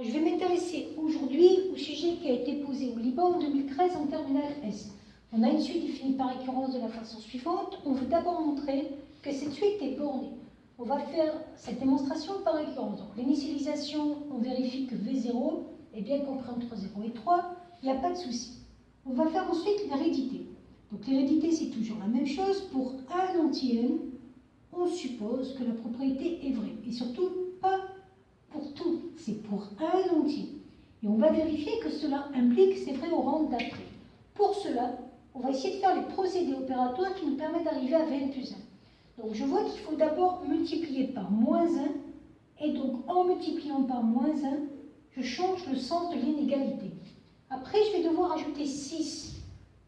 Je vais m'intéresser aujourd'hui au sujet qui a été posé au Liban en 2013 en terminale S. On a une suite définie par récurrence de la façon suivante. On veut d'abord montrer que cette suite est bornée. On va faire cette démonstration par récurrence. Donc l'initialisation, on vérifie que V0 est bien compris entre 0 et 3. Il n'y a pas de souci. On va faire ensuite l'hérédité. Donc l'hérédité, c'est toujours la même chose. Pour un entier n, on suppose que la propriété est vraie. Et surtout, pas pour tout, c'est pour un entier. Et on va vérifier que cela implique, c'est vrai, au rang d'après. Pour cela, on va essayer de faire les procédés opératoires qui nous permettent d'arriver à Vn plus 1. Donc je vois qu'il faut d'abord multiplier par moins 1, et donc en multipliant par moins 1, je change le sens de l'inégalité. Après, je vais devoir ajouter 6.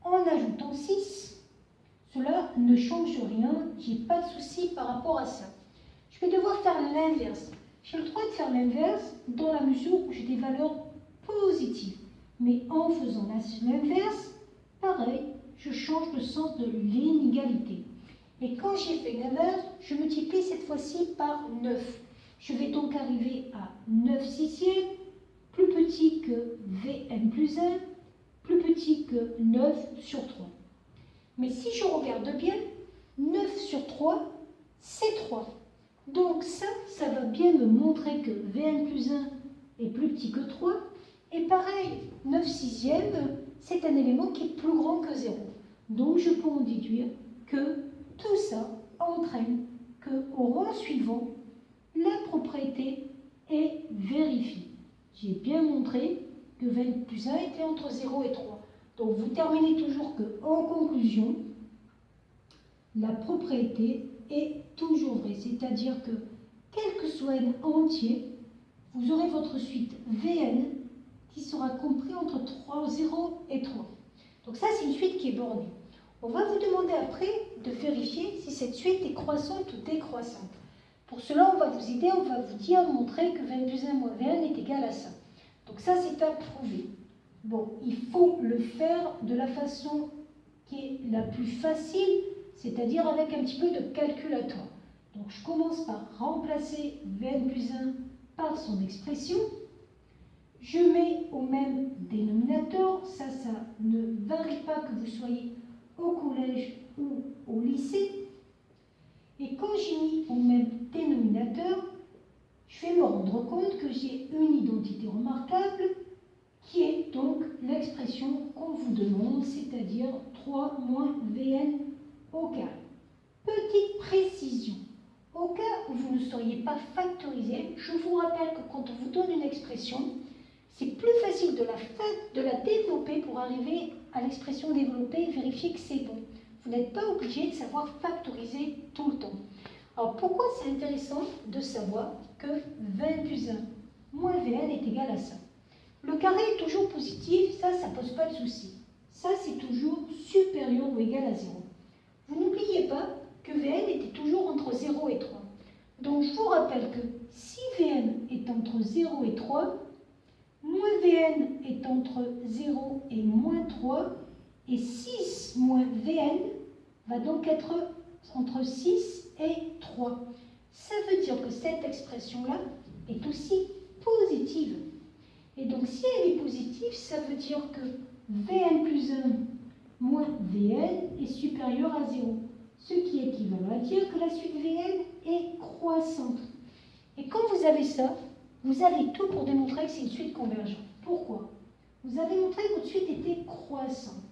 En ajoutant 6, cela ne change rien, je n'ai pas de souci par rapport à ça. Je vais devoir faire l'inverse. J'ai le droit de faire l'inverse dans la mesure où j'ai des valeurs positives. Mais en faisant l'inverse, pareil, je change le sens de l'inégalité. Et quand j'ai fait l'inverse, je multiplie cette fois-ci par 9. Je vais donc arriver à 9 sixièmes, plus petit que Vn plus 1, plus petit que 9 sur 3. Mais si je regarde bien, 9 sur 3, c'est 3. Donc ça va bien me montrer que Vn plus 1 est plus petit que 3. Et pareil, 9 sixièmes, c'est un élément qui est plus grand que 0. Donc je peux en déduire que tout ça entraîne qu'au rang suivant, la propriété est vérifiée. J'ai bien montré que Vn plus 1 était entre 0 et 3. Donc vous terminez toujours que, en conclusion, la propriété est toujours vraie. C'est-à-dire que, quel que soit n entier, vous aurez votre suite Vn qui sera compris entre 0 et 3. Donc ça, c'est une suite qui est bornée. On va vous demander après de vérifier si cette suite est croissante ou décroissante. Pour cela, on va vous aider, on va vous dire, montrer que Vn plus 1 moins Vn est égal à ça. Donc ça, c'est à prouver. Bon, il faut le faire de la façon qui est la plus facile, c'est-à-dire avec un petit peu de calculatoire. Donc je commence par remplacer Vn plus 1 par son expression. Je mets au même dénominateur, ça ne varie pas que vous soyez au collège ou au lycée. Et quand j'ai mis au même dénominateur, je vais me rendre compte que j'ai une identité remarquable qui est donc l'expression qu'on vous demande, c'est-à-dire 3 moins Vn au carré. Petite précision, au cas où vous ne sauriez pas factoriser, je vous rappelle que quand on vous donne une expression, c'est plus facile de la développer pour arriver à l'expression développée et vérifier que c'est bon. Vous n'êtes pas obligé de savoir factoriser tout le temps. Alors pourquoi c'est intéressant de savoir que Vn plus 1 moins Vn est égal à ça? Le carré est toujours positif, ça ne pose pas de souci. Ça, c'est toujours supérieur ou égal à 0. Vous n'oubliez pas que Vn était toujours entre 0 et 3. Donc, je vous rappelle que si Vn est entre 0 et 3, moins Vn est entre 0 et moins 3, et 6 moins Vn va donc être entre 6 et 3. Ça veut dire que cette expression-là est aussi positive. Et donc, si elle est positive, ça veut dire que Vn plus 1 moins Vn est supérieur à 0. Ce qui équivaut à dire que la suite Vn est croissante. Et quand vous avez ça, vous avez tout pour démontrer que c'est une suite convergente. Pourquoi? Vous avez montré que votre suite était croissante.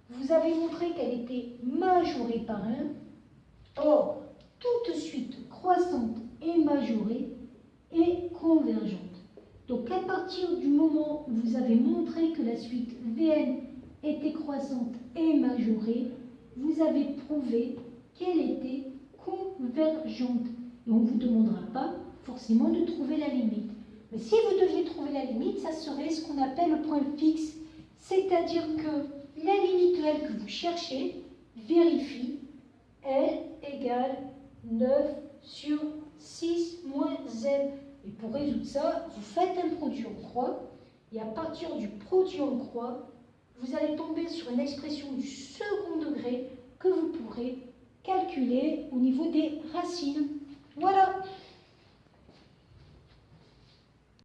Vous avez montré qu'elle était majorée par 1. Or, toute suite croissante et majorée est convergente. Donc, à partir du moment où vous avez montré que la suite Vn était croissante et majorée, vous avez prouvé qu'elle était convergente. Et on ne vous demandera pas forcément de trouver la limite. Mais si vous deviez trouver la limite, ça serait ce qu'on appelle le point fixe. C'est-à-dire que la limite L que vous cherchez vérifie L égale 9 sur 6 moins Z. Et pour résoudre ça, vous faites un produit en croix, et à partir du produit en croix, vous allez tomber sur une expression du second degré que vous pourrez calculer au niveau des racines. Voilà.